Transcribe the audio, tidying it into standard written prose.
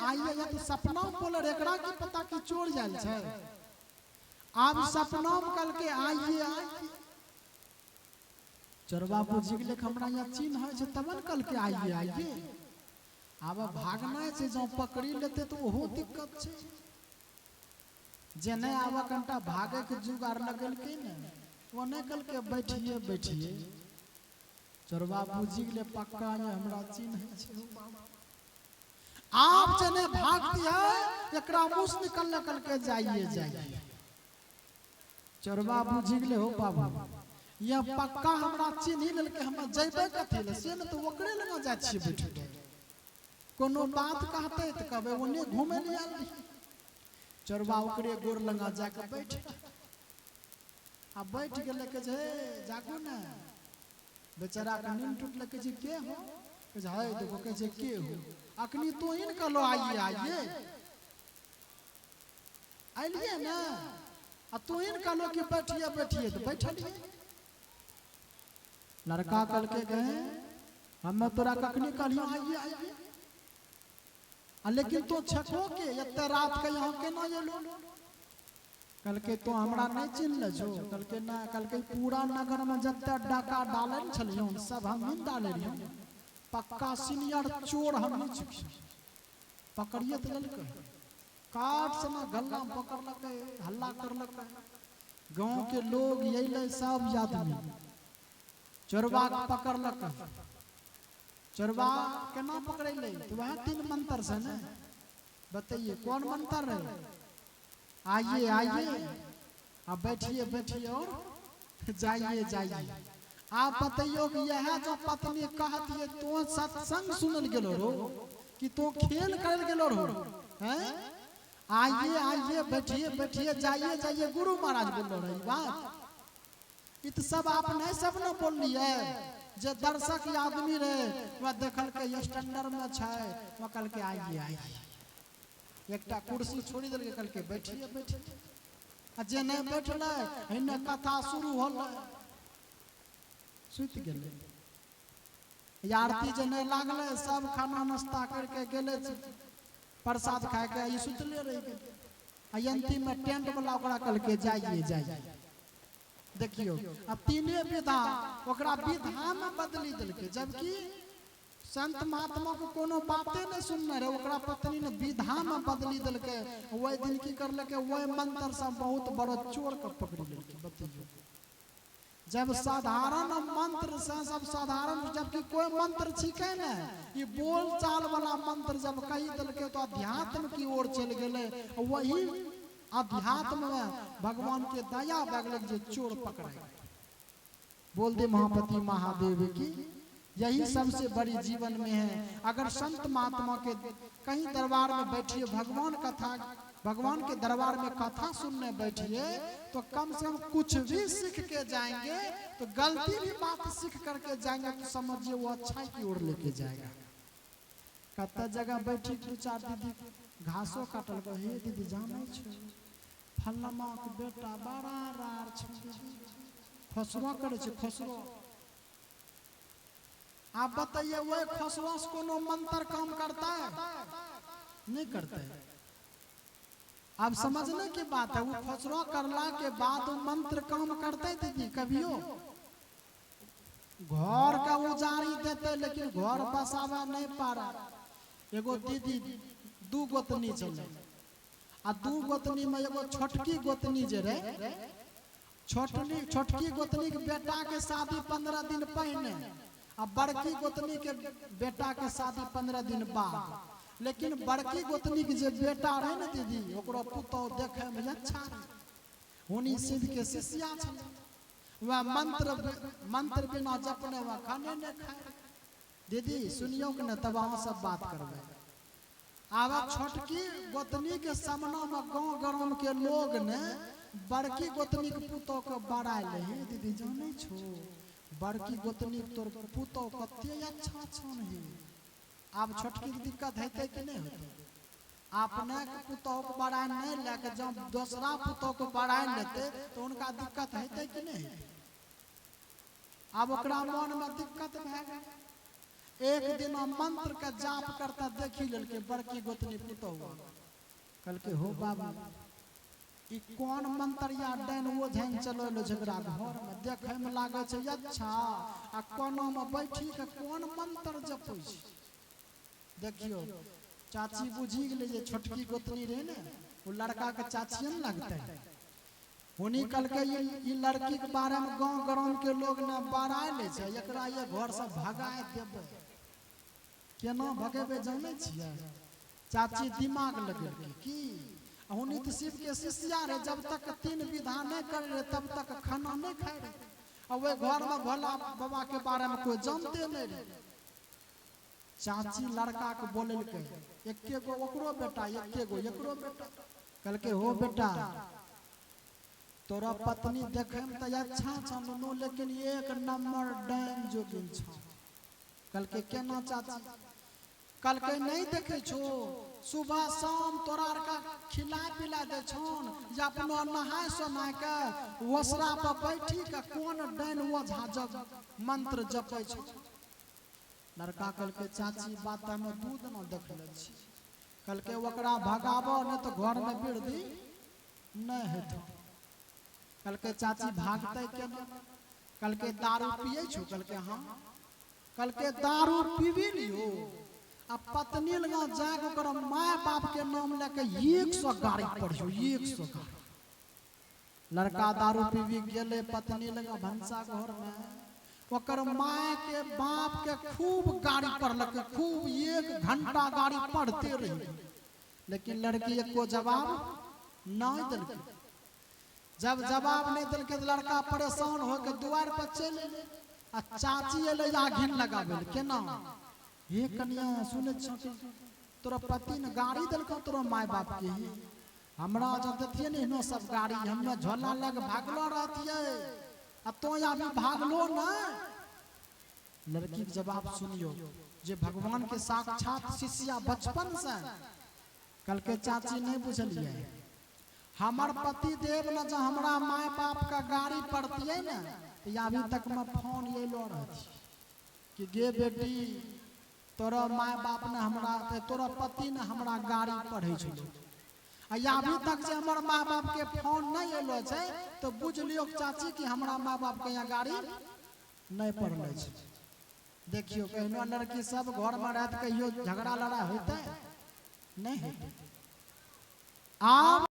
आइए या तो सपना में बोले एकरा की पता कि चोर जाल छै। आप सपना में कल के आइए आइए चोरबा बुझि गेले हमरा यहाँ चिन्ह है तबन कल के आइए आइए। अब भागना छै जो पकड़ी लेते तो ओहो दिक्कत छै। जे नहीं आवा कनटा भागे के जुगाड़ लगल के ने वो नहीं कल के बैठिए बैठिए चोरबा बुझि गेले पक्का ये हमरा चिन्ह छै। आप जने भागती है एकरा मुंह निकल निकल के जाइए जाइए। चोरबा बुझि गेले हो बाबू ये पक्का हमरा चिन्ह लेल के हम जइबे कथि ले से न तो ओकरे लगा जाय छी बैठ के कोनो बात कहते त कहबे ओने घूमे ले आल। चोरबा ओकरे गोर लगा जाके बैठ आ बैठ गेले के जे जागो ना बेचारा के नींद टूटले के जे के हो के जे हाय देखो के जे के हो अखनी तो इन कहलो आइए आइए आइलिए ना आ तू इन कहलो कि बैठिए बैठिए तो बैठलिए। लड़का कल के गए हम तोरा कखनी कहलियो आइए आइए लेकिन तो छको के एते रात के यहाँ केना एलो। कल के तो हमरा नहीं चिन्ह ले छो। कल के ना कल के पूरा नगर में जत्ते डाका डालन छलियो सब हम नहीं डाले रहियो पक्का सीनियर चोर हम नहीं छी पकड़िए त ललके काट समा गल्ला में पकड़लके हल्ला करलके गांव के लोग अइले सब आदमी चोरबा पकड़लके। चोरबा केना पकड़ले तो वह 3 मंत्र से ना बताइए कौन मंत्र है। आइए आइए अब बैठिए बैठिए और जाइए जाइए। आप बताइयो कि यह जो पत्नी कहती है तो सत्संग सुनल गेलो रो कि तो खेल कर गेलो रो हैं। आइए आइए बैठिए बैठिए जाइए जाइए गुरु महाराज बोल रही बात इत सब आप नहीं सब न बोलिए। जे दर्शक आदमी रहे वह देखल के स्टैंडर्ड में छै वह कल के आइए आइए एकटा कुर्सी छोड़ी देल के कल के बैठिए बैठिए आ जे नहीं बैठले इने कथा शुरू होले सुत गेले। आरती जे नहीं लागले सब खाना नाश्ता करके गेले प्रसाद खाए के ई सुतले रह गेले आ अंतिम में टेंट वाला ओकरा कल के जाइए जाइए। देखियो अब तीने विधा ओकरा विधा में बदली दिल के जबकि संत महात्मा को कोनो बातें नहीं सुनने रहे ओकरा पत्नी ने विधा में बदली दिल के वही दिन की कर लके वही मंत्र से बहुत बड़ा चोर के पकड़ लेके। बताइए जब साधारण मंत्र से सब साधारण जबकि कोई मंत्र छिके ना ये बोल चाल वाला मंत्र जब कही दिल के तो अध्यात्म की ओर चल गए वही अध्यात्म में भगवान के दया बगलक जो चोर पकड़े। बोल दे महापति महादेव की यही सबसे बड़ी जीवन में है। अगर संत महात्मा के कहीं दरबार में बैठिए भगवान के दरबार में कथा सुनने बैठिए तो कम से कम कुछ भी सीख के जाएंगे तो गलती भी बात सीख करके जाएंगे तो समझिए वो अच्छा की ओर लेके जाएगा। कत जगह बैठी 2-4 दीदी घासो काटल को हे दीदी जाने छो फल्लमा के बेटा बड़ा रार छ खसरो करे छे खसरो। आप बताइए वो खसरो से कोनो मंत्र काम करता है नहीं करता है। आप समझने की बात है वो खसरो करला के बाद वो मंत्र काम करते दीदी कभियो घर का उजारी देते लेकिन घर बसावा नहीं पारा। एगो दीदी 2 गोतनी चले आ 2 गोतनी में एगो छोटकी गोतनी जे रहे छोटकी गोतनी के बेटा के शादी 15 दिन पहले आ बड़की गोतनी के बेटा के शादी 15 दिन बाद। लेकिन बड़की गोतनी के जे बेटा रहे ना दीदी ओकरो पुतौ देखे में अच्छा रहे हुनी सिद्ध के शिष्या छले वह मंत्र बिना जपने वह खाने न खाए। दीदी सुनियो कि न तब हम सब बात करबे। आब छोटकी गोतनी के सामना में गांव गरम के लोग ने बड़की गोतनी के पुतौ के बड़ाई ले हे दीदी जाने छो बड़की गोतनी तोर पुतौ कते अच्छा छन हे। अब छोटकी की दिक्कत हेते कि नहीं होते अपने के पुतौ के बड़ाई नहीं लेके जब दूसरा पुतौ के बड़ाई लेते तो उनका दिक्कत हेते कि नहीं। अब ओकरा मन में दिक्कत भए गए एक दिन मंत्र का जाप करता देखी ललके बड़की गोतनी पुतो हुआ कल के हो बाबा ई कौन मंत्र या डैन वो झैन चलो लो झगड़ा घर में देखे में लागे छै अच्छा आ कोनो में बैठी के कौन मंत्र जपै छै देखियो चाची बुझी गेले जे छोटकी गोतनी रहे ने वो लड़का के चाचियन लगते उन्हीं कल के ये लड़की के बारे में गांव ग्राम के लोग ने बड़ाई ले छै एकरा ये घर से भगाए देबे केना भगेबे जाने छियै चाची दिमाग लगेलकै की उन्हीं तो शिव के शिष्या रहे जब तक 3 विधा नहीं कर रहे तब तक खाना नहीं खाए रहे और वे घर में भोला बाबा के बारे में कोई जानते नहीं रहे चाची लड़का के बोललकै एके गो ओकरो बेटा एके गो एकरो बेटा कहलकै हो बेटा तोरा पत्नी देखे में तो अच्छा छनु लेकिन एक नंबर डैन जोगिन छ कहलकै केना चाची कहलकै नहीं देखे छो सुबह शाम तोरा का खिला पिला दे छोन या अपनो नहाय सोनाय के वसरा पर बैठी के कोन डैन ओझा जब मंत्र जपै छो लड़का कहलकै चाची बात में दूध न देखले छी कहलकै ओकरा भगाबो नहीं तो घर में वृद्धि नहीं हेतौ कहलकै चाची भागतै केना कहलकै दारू पियै छो कहलकै हां कहलकै दारू पीबी लियो आ पत्नी लगा जाके ओकर माय बाप के नाम लेके 100 गाड़ी पढ़ियो 100 गाड़ी लड़का दारू पीबी गेले पत्नी लगा भंसा घर में ओकर माय के बाप के खूब गाड़ी पढ़लक खूब 1 घंटा गाड़ी पढ़ते रही लेकिन लड़की एको जवाब नहीं दिलकै जब जवाब नहीं दिलकै तो लड़का परेशान होकर द्वार पर चल आ चाची एले आघिन लगाबे केना हे कन्या सुने छ तोरा पति ने गाड़ी दिलको तोरा माय बाप के हमरा जब देतिए ने इनो सब गाड़ी हमें झोला लग भागलो रहतिए अब तो अभी भागलो ना लड़की के जवाब सुनियो जे भगवान के साक्षात शिष्या बचपन से कल के चाची नहीं बुझलिए हमर पति देव न जो हमरा माय बाप का गाड़ी पड़तिए ना तो अभी तक में फोन ये लो रहती कि गे बेटी तोरा माय बाप ने हमरा तोरा पति ने हमरा गाड़ी पढ़े छलो आ अभी तक से हमर माय बाप के फोन नहीं एलो छै तो बुझ लियो चाची कि हमरा माय बाप के यहाँ गाड़ी नहीं पढ़ले छै देखियो कहनो लड़की सब घर में रहत कहियो झगड़ा लड़ाई होते नहीं होते आप